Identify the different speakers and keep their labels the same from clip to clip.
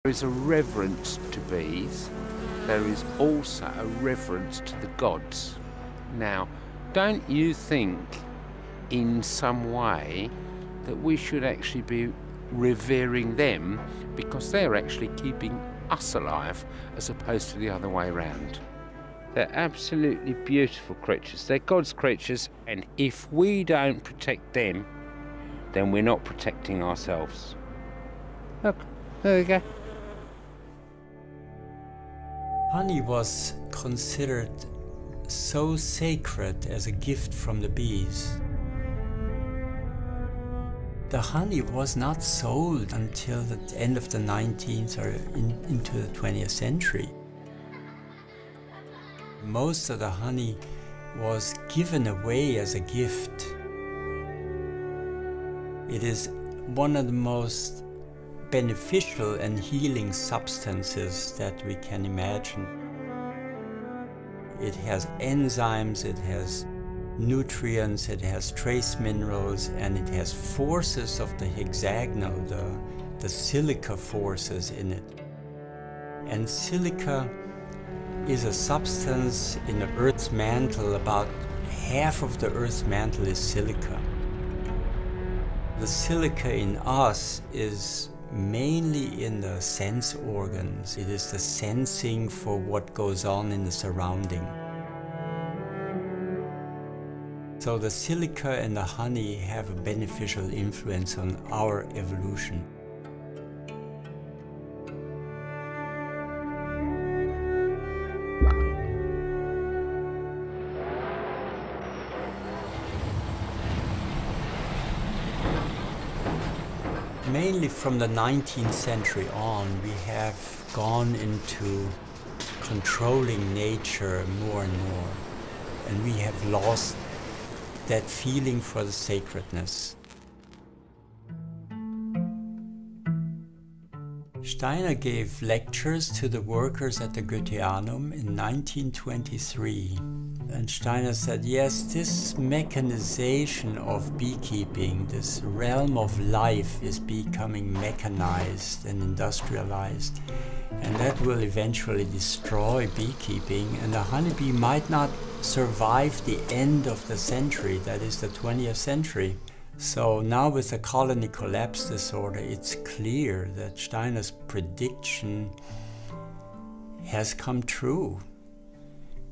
Speaker 1: There is a reverence to bees. There is also a reverence to the gods. Now, don't you think in some way that we should actually be revering them because they're actually keeping us alive as opposed to the other way around? They're absolutely beautiful creatures. They're God's creatures, and if we don't protect them, then we're not protecting ourselves. Look, there we go.
Speaker 2: Honey was considered so sacred as a gift from the bees. The honey was not sold until the end of the 19th or into the 20th century. Most of the honey was given away as a gift. It is one of the most beneficial and healing substances that we can imagine. It has enzymes, it has nutrients, it has trace minerals, and it has forces of the hexagonal, the silica forces in it. And silica is a substance in the Earth's mantle. About half of the Earth's mantle is silica. The silica in us is mainly in the sense organs. It is the sensing for what goes on in the surrounding. So the silica and the honey have a beneficial influence on our evolution. Mainly from the 19th century on, we have gone into controlling nature more and more, and we have lost that feeling for the sacredness. Steiner gave lectures to the workers at the Goetheanum in 1923. And Steiner said, yes, this mechanization of beekeeping, this realm of life is becoming mechanized and industrialized. And that will eventually destroy beekeeping, and the honeybee might not survive the end of the century, that is the 20th century. So now with the colony collapse disorder, it's clear that Steiner's prediction has come true.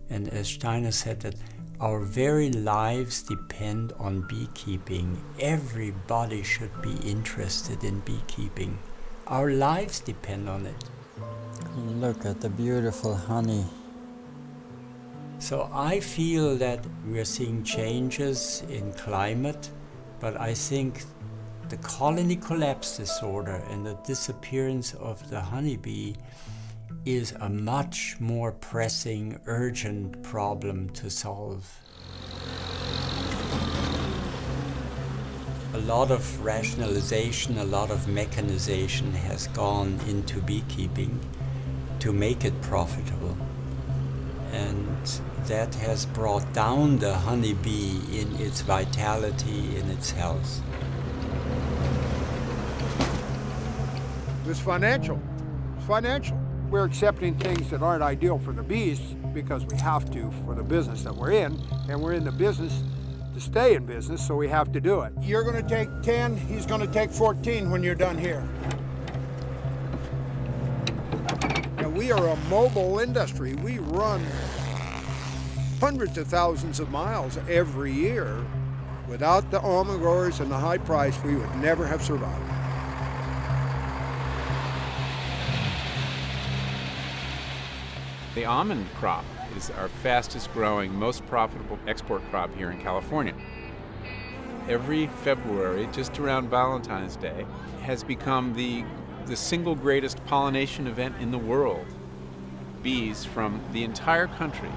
Speaker 2: And as Steiner said, that our very lives depend on beekeeping. Everybody should be interested in beekeeping. Our lives depend on it.
Speaker 3: Look at the beautiful honey.
Speaker 2: So I feel that we are seeing changes in climate, but I think the colony collapse disorder and the disappearance of the honeybee is a much more pressing, urgent problem to solve. A lot of rationalization, a lot of mechanization has gone into beekeeping to make it profitable. And that has brought down the honeybee in its vitality, in its health.
Speaker 4: It's financial. It's financial. We're accepting things that aren't ideal for the bees because we have to for the business that we're in, and we're in the business to stay in business, so we have to do it. You're going to take 10, he's going to take 14 when you're done here. Now, we are a mobile industry. We run hundreds of thousands of miles every year. Without the almond growers and the high price, we would never have survived.
Speaker 5: The almond crop is our fastest growing, most profitable export crop here in California. Every February, just around Valentine's Day, has become the single greatest pollination event in the world. Bees from the entire country,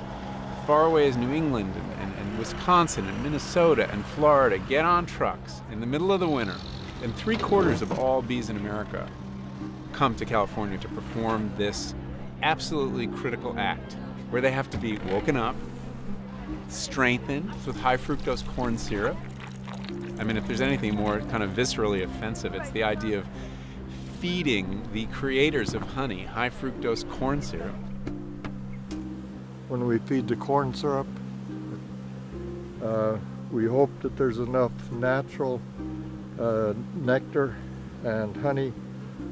Speaker 5: far away as New England and Wisconsin and Minnesota and Florida, get on trucks in the middle of the winter, and 3/4 of all bees in America come to California to perform this absolutely critical act, where they have to be woken up, strengthened with high fructose corn syrup. I mean, if there's anything more kind of viscerally offensive, it's the idea of feeding the creators of honey high fructose corn syrup.
Speaker 6: When we feed the corn syrup, we hope that there's enough natural nectar and honey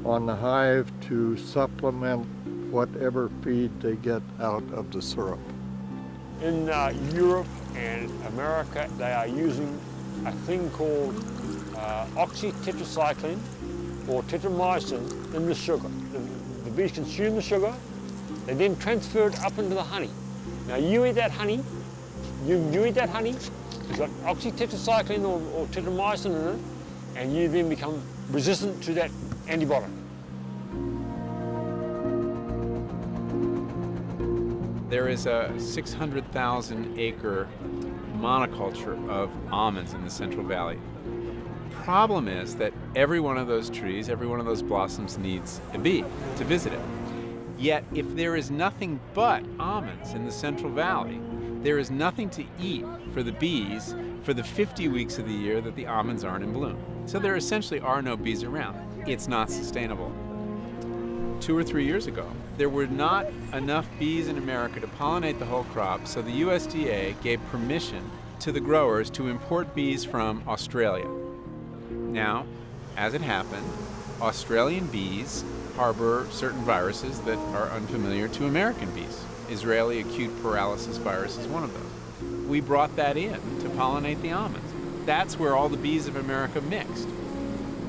Speaker 6: on the hive to supplement whatever feed they get out of the syrup.
Speaker 7: In Europe and America, they are using a thing called oxytetracycline or tetramycin in the sugar. The bees consume the sugar, they then transfer it up into the honey. Now you eat that honey, you eat that honey, it's got oxytetracycline or tetramycin in it, and you then become resistant to that antibiotic.
Speaker 5: There is a 600,000 acre monoculture of almonds in the Central Valley. Problem is that every one of those trees, every one of those blossoms needs a bee to visit it. Yet if there is nothing but almonds in the Central Valley, there is nothing to eat for the bees for the 50 weeks of the year that the almonds aren't in bloom. So there essentially are no bees around. It's not sustainable. 2 or 3 years ago, there were not enough bees in America to pollinate the whole crop, so the USDA gave permission to the growers to import bees from Australia. Now, as it happened, Australian bees harbor certain viruses that are unfamiliar to American bees. Israeli acute paralysis virus is one of them. We brought that in to pollinate the almonds. That's where all the bees of America mixed.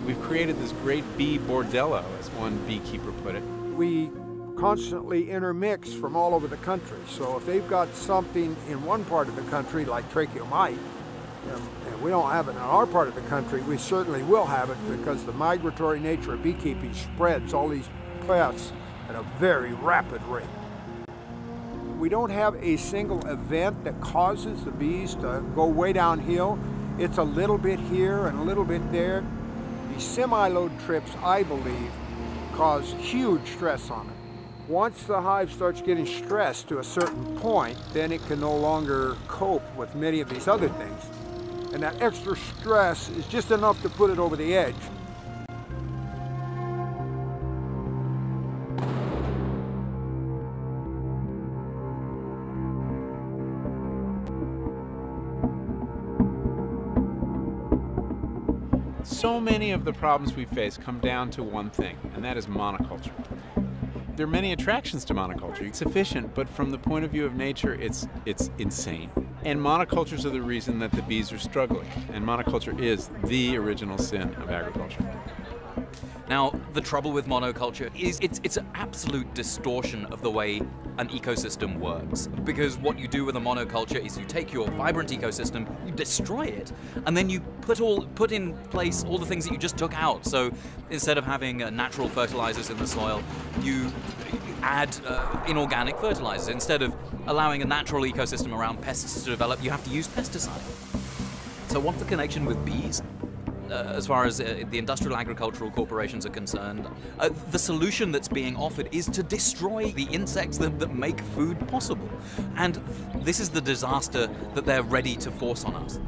Speaker 5: We've created this great bee bordello, as one beekeeper put it.
Speaker 4: We constantly intermix from all over the country. So if they've got something in one part of the country, like tracheomite, and we don't have it in our part of the country, we certainly will have it because the migratory nature of beekeeping spreads all these pests at a very rapid rate. We don't have a single event that causes the bees to go way downhill. It's a little bit here and a little bit there. These semi-load trips, I believe, cause huge stress on it. Once the hive starts getting stressed to a certain point, then it can no longer cope with many of these other things. And that extra stress is just enough to put it over the edge.
Speaker 5: So many of the problems we face come down to one thing, and that is monoculture. There are many attractions to monoculture. It's efficient, but from the point of view of nature, it's insane. And monocultures are the reason that the bees are struggling. And monoculture is the original sin of agriculture.
Speaker 8: Now, the trouble with monoculture is it's an absolute distortion of the way an ecosystem works. Because what you do with a monoculture is you take your vibrant ecosystem, you destroy it, and then you put in place all the things that you just took out. So instead of having natural fertilizers in the soil, you add inorganic fertilizers. Instead of allowing a natural ecosystem around pests to develop, you have to use pesticide. So what's the connection with bees? As far as the industrial agricultural corporations are concerned, the solution that's being offered is to destroy the insects that make food possible. And this is the disaster that they're ready to force on us.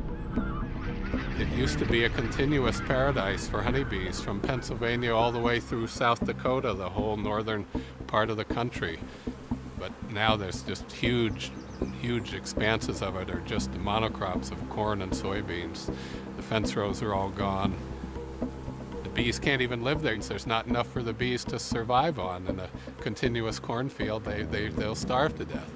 Speaker 9: It used to be a continuous paradise for honeybees from Pennsylvania all the way through South Dakota, the whole northern part of the country. But now there's just huge expanses of it are just monocrops of corn and soybeans. The fence rows are all gone. The bees can't even live there. There's not enough for the bees to survive on. In a continuous cornfield, they'll starve to death.